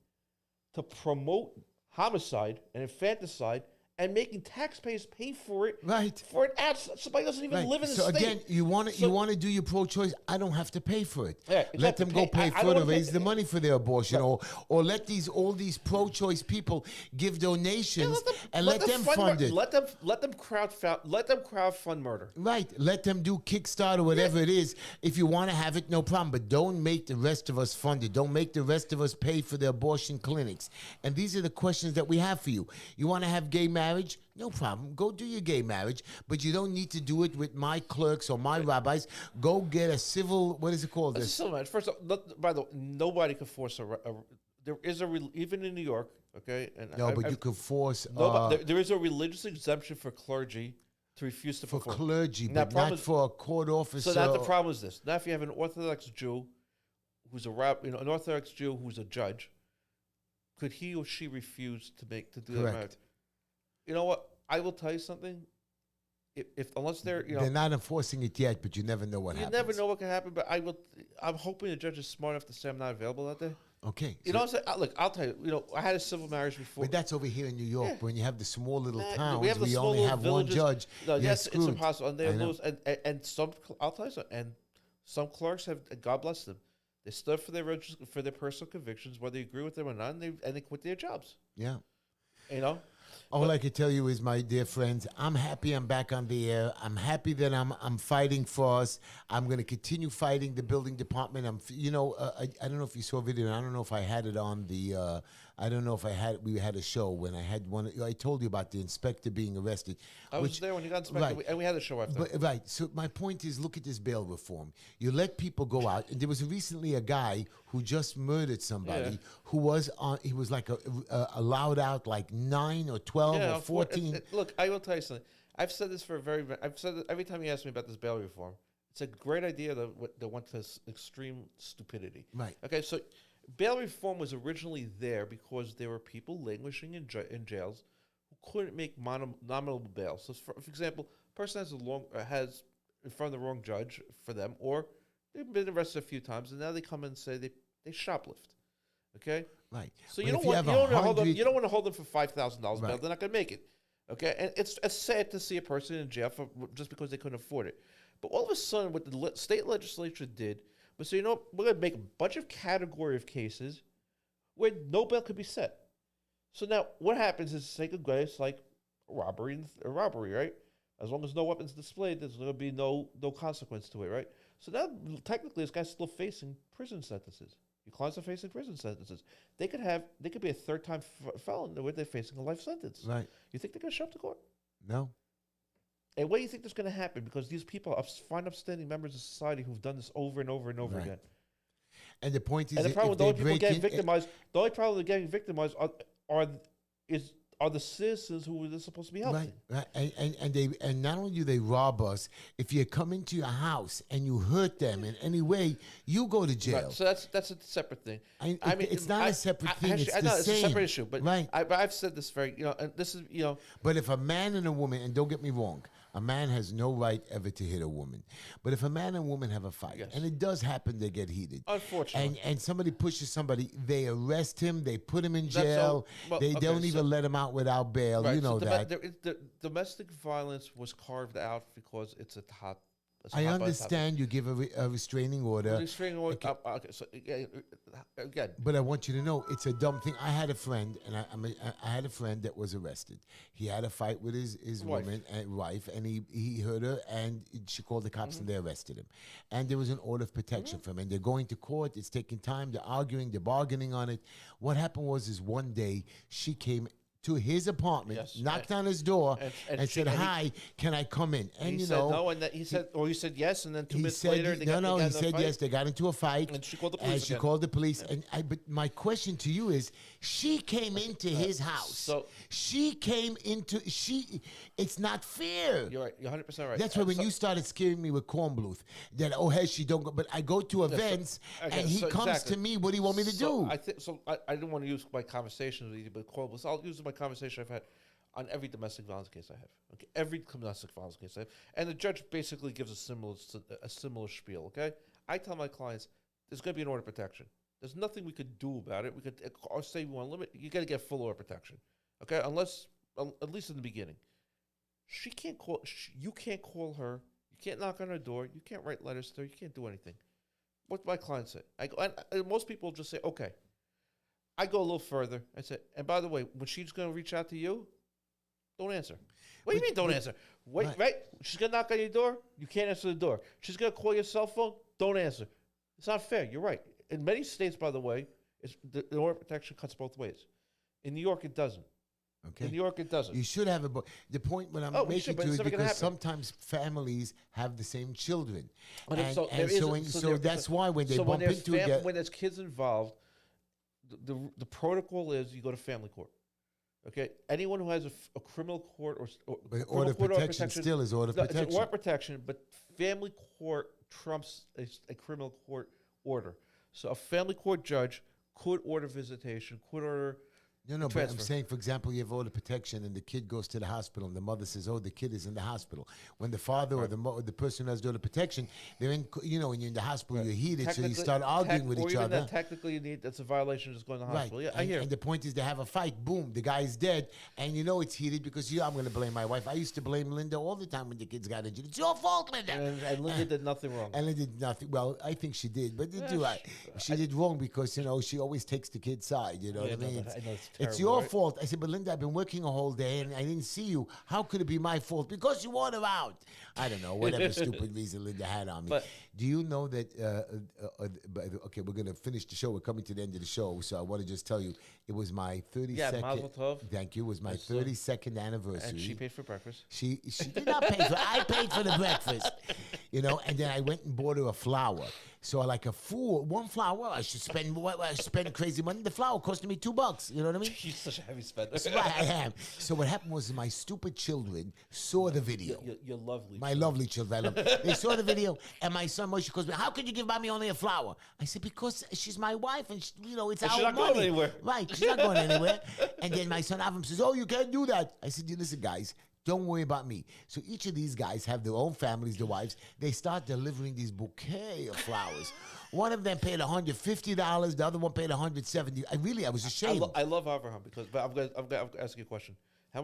to promote homicide and infanticide and making taxpayers pay for it. Right. For an ad. Somebody doesn't even live in the state. So again, you want to do your pro-choice. I don't have to pay for it. Yeah, let them go pay for it or raise the money for their abortion, or let all these pro-choice people give donations and let them fund it. Let them crowdfund murder. Right. Let them do Kickstarter, whatever it is. If you want to have it, no problem. But don't make the rest of us fund it. Don't make the rest of us pay for the abortion clinics. And these are the questions that we have for you. You want to have gay marriage? No problem. Go do your gay marriage, but you don't need to do it with my clerks or my rabbis. Go get a civil, what is it called? Civil marriage. First of all, by the way, nobody can force there is even in New York, okay? And you could force... there is a religious exemption for clergy to refuse to perform. For clergy, but not for a court officer. So now the problem is this. Now if you have an Orthodox Jew who's an Orthodox Jew who's a judge, could he or she refuse to do that marriage? You know what? I will tell you something. Unless they're not enforcing it yet, but you never know what happens. You never know what can happen. But I'm hoping the judge is smart enough to say I'm not available that day. Okay. You know what I'm saying? Look, I'll tell you. I had a civil marriage before. But that's over here in New York. Yeah. When you have the small little towns, we only have villages. One judge. No, yes, it's impossible. And they lose. And some, I'll tell you something. And some clerks have, God bless them, they stood for their personal convictions, whether you agree with them or not, and they quit their jobs. Yeah. All I can tell you is, my dear friends, I'm happy I'm back on the air. I'm happy that I'm fighting for us. I'm going to continue fighting the building department. I don't know if you saw a video. I don't know if I had it on the. I don't know if we had a show when I had one. I told you about the inspector being arrested. I was there when you got inspected, and we had a show after. Right. So my point is, look at this bail reform. You let people go out, and there was recently a guy who just murdered somebody who was on. He was like allowed out like 9 or 12 or 14. Look, I will tell you something. I've said this I've said it every time you ask me about this bail reform. It's a great idea that went to extreme stupidity. Right. Okay, so bail reform was originally there because there were people languishing in jails who couldn't make nominal bail. So, for example, a person has in front of the wrong judge for them, or they've been arrested a few times, and now they come and say they shoplift. Okay, right. So you don't want to hold them for $5,000 bail. They're not going to make it. Okay, and it's sad to see a person in jail just because they couldn't afford it. But all of a sudden, what the state legislature did was, we're going to make a bunch of category of cases where no bail could be set. So now what happens is, say it's like a robbery, right? As long as no weapons displayed, there's going to be no consequence to it, right? So now technically this guy's still facing prison sentences. Your clients are facing prison sentences. They could be a third-time felon where they're facing a life sentence. Right. You think they're going to show up to court? No. And what do you think is going to happen? Because these people are fine, upstanding members of society who've done this over and over and over again. And the point is, and the problem, the only people getting victimized, the only problem they're getting victimized are the citizens who they're supposed to be helping. Right. And not only do they rob us, if you come into your house and you hurt them in any way, you go to jail. Right. So that's a separate thing. I mean, it's not a separate thing. It's the it's same. a separate issue. But right. I've said this and this is But if a man and a woman, and don't get me wrong, a man has no right ever to hit a woman. But if a man and woman have a fight, and it does happen, they get heated. Unfortunately. And somebody pushes somebody, they arrest him, they put him in jail, they don't even let him out without bail. Right, you know that. The domestic violence was carved out because it's a hot. I understand you give a restraining order. Restraining order. Okay. So again. But I want you to know it's a dumb thing. I had a friend, and I had a friend that was arrested. He had a fight with his wife, and he hurt her, and she called the cops, and they arrested him. And there was an order of protection for him, and they're going to court. It's taking time. They're arguing. They're bargaining on it. What happened was one day she came to his apartment, knocked on his door, and said, "Hi, can I come in?" And he said no, and he said yes, and then 2 minutes later, he said yes. They got into a fight, and she called the police. She called the police, but my question to you is, she came into his house. So It's not fair. You're right. You're 100% right. That's why when you started scaring me with Kornbluth, that Heshy don't go. But I go to events, and he comes to me. What do you want me to do? I didn't want to use my conversations with you, but Kornbluth. I'll use my conversation I've had on every domestic violence case I have. Okay, every domestic violence case I have, and the judge basically gives a similar spiel. Okay, I tell my clients there's going to be an order of protection. There's nothing we could do about it. We could say we want to limit. You got to get full order of protection. Okay, unless at least in the beginning, she can't call. You can't call her. You can't knock on her door. You can't write letters to her. You can't do anything. What my clients say, and most people just say, okay. I go a little further. I say, and by the way, when she's going to reach out to you, don't answer. What do you mean don't answer? Wait, right? She's going to knock on your door. You can't answer the door. She's going to call your cell phone. Don't answer. It's not fair. You're right. In many states, by the way, the order of protection cuts both ways. In New York, it doesn't. Okay. In New York, it doesn't. You should have the point when I'm making to it, because sometimes families have the same children. So that's why when they bump into it. When there's kids involved, the protocol is you go to family court. Okay, anyone who has a criminal court or order of protection still is order of protection. It's order of protection, but family court trumps a criminal court order. So a family court judge could order visitation, could order. No, but I'm saying, for example, you have order protection and the kid goes to the hospital and the mother says, "Oh, the kid is in the hospital." When the father or the person who has order protection, they're in, when you're in the hospital, you're heated, so you start arguing with each other. Technically, that's a violation of just going to the hospital. Yeah, I hear. And the point is, they have a fight. Boom, the guy is dead, and it's heated because I'm going to blame my wife. I used to blame Linda all the time when the kids got injured. It's your fault, Linda. And Linda did nothing wrong. And Linda did nothing. Well, I think she did, but she did wrong because she always takes the kid's side. You know what I mean? It's your fault. I said, but Linda, I've been working a whole day and I didn't see you. How could it be my fault? Because you wanted out. I don't know, whatever stupid reason Linda had on me. But do you know that, okay, we're going to finish the show. We're coming to the end of the show. So I want to just tell you, it was my 32nd. Yeah, Mazel Tov. Thank you. It was my 32nd anniversary. And she paid for breakfast. She did not pay for I paid for the breakfast. And then I went and bought her a flower. So like a fool, one flower, I should spend crazy money. The flower costed me $2. You know what I mean? You're such a heavy spender. Right, I am. So what happened was my stupid children saw the video. You're lovely. My lovely children. I love. They saw the video, and my son Moshe calls me, "How could you give mommy only a flower?" I said, "Because she's my wife, and it's our money." She's not going anywhere. Right, she's not going anywhere. And then my son Avram says, "Oh, you can't do that." I said, "Listen, guys. Don't worry about me." So each of these guys have their own families, their wives. They start delivering these bouquet of flowers. One of them paid $150. The other one paid $170. I was ashamed. I love Abraham but I'm going to ask you a question. How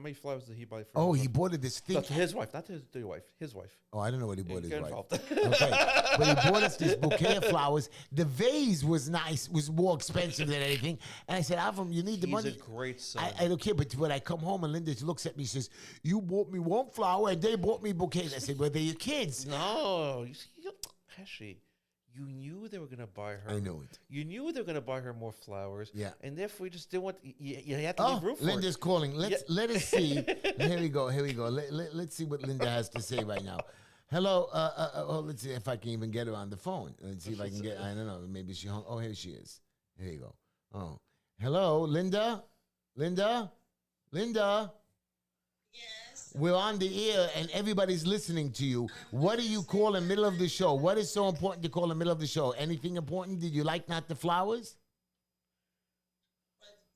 many flowers did he buy for? Oh, he bought this thing. That's his wife, not their wife. His wife. Oh, I don't know what he bought his wife. Okay, but he bought us this bouquet of flowers. The vase was nice, was more expensive than anything. And I said, Avram, you need the money. He's a great son. I don't care, but when I come home and Linda looks at me, she says, "You bought me one flower and they bought me bouquets." I said, "Well, they're your kids." No, Heshy. You knew they were going to buy her. I know it. You knew they were going to buy her more flowers. Yeah. And therefore, you just didn't want. You had to leave room for Linda's calling. Let us see. Here we go. Let's see what Linda has to say right now. Hello. Let's see if I can even get her on the phone. Let's see if I can get. I don't know. Maybe she hung. Oh, here she is. Here you go. Oh, hello, Linda. Linda. We're on the air and everybody's listening to you. What do you call in the middle of the show? What is so important to call in the middle of the show? Anything important? Did you like not the flowers?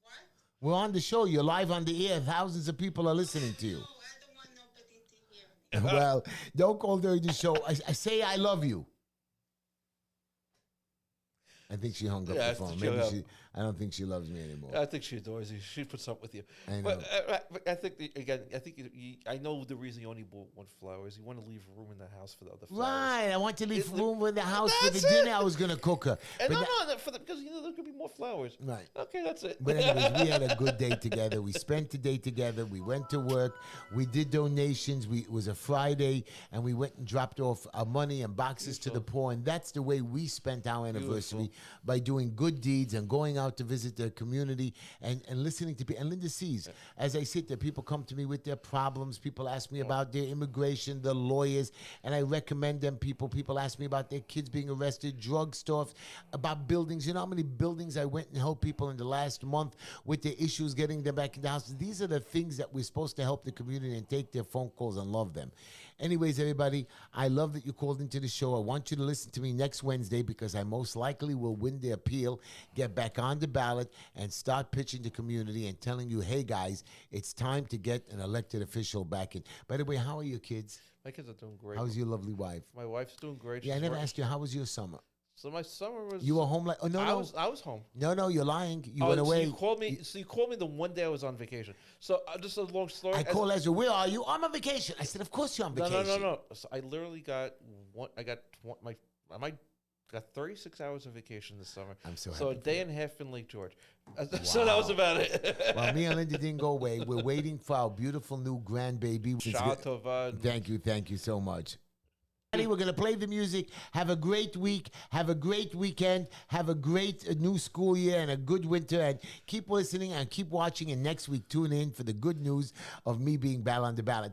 What? We're on the show. You're live on the air. Thousands of people are listening to you. No, I don't want nobody to hear me. Well, don't call during the show. I say I love you. I think she hung up the phone. I don't think she loves me anymore. I think she adores you. She puts up with you. I know. But I think I know the reason you only bought one flower is you want to leave room in the house for the other flowers. Right. I want to leave room in the house for the dinner I was going to cook her. And because there could be more flowers. Right. Okay, that's it. But anyways, we had a good day together. We spent the day together. We went to work. We did donations. It was a Friday, and we went and dropped off our money and boxes to the poor. And that's the way we spent our anniversary. by doing good deeds and going out to visit their community and listening to people. And Linda sees, as I sit there, people come to me with their problems. People ask me about their immigration, the lawyers, and I recommend them people. People ask me about their kids being arrested, drug stuff, about buildings. You know how many buildings I went and helped people in the last month with their issues, getting them back in the house. These are the things that we're supposed to help the community and take their phone calls and love them. Anyways, everybody, I love that you called into the show. I want you to listen to me next Wednesday because I most likely will win the appeal, get back on the ballot, and start pitching the community and telling you, hey, guys, it's time to get an elected official back in. By the way, how are your kids? My kids are doing great. How's your lovely wife? My wife's doing great. Yeah, I never asked you, how was your summer? So my summer was. You were home like? Oh no, no. I was home. No, you're lying. You went away. You called me. So you called me the one day I was on vacation. So just a long story. I called Ezra. Where are you? I'm on vacation. I said, of course you're on vacation. No. So I literally got one. I got 36 hours of vacation this summer. I'm so happy. So a day and a half in Lake George. So that was about it. Well, me and Linda didn't go away. We're waiting for our beautiful new grandbaby. Shah Tova. Thank you so much. We're going to play the music. Have a great week. Have a great weekend. Have a great new school year and a good winter. And keep listening and keep watching. And next week, tune in for the good news of me being Ballot on the Ballot.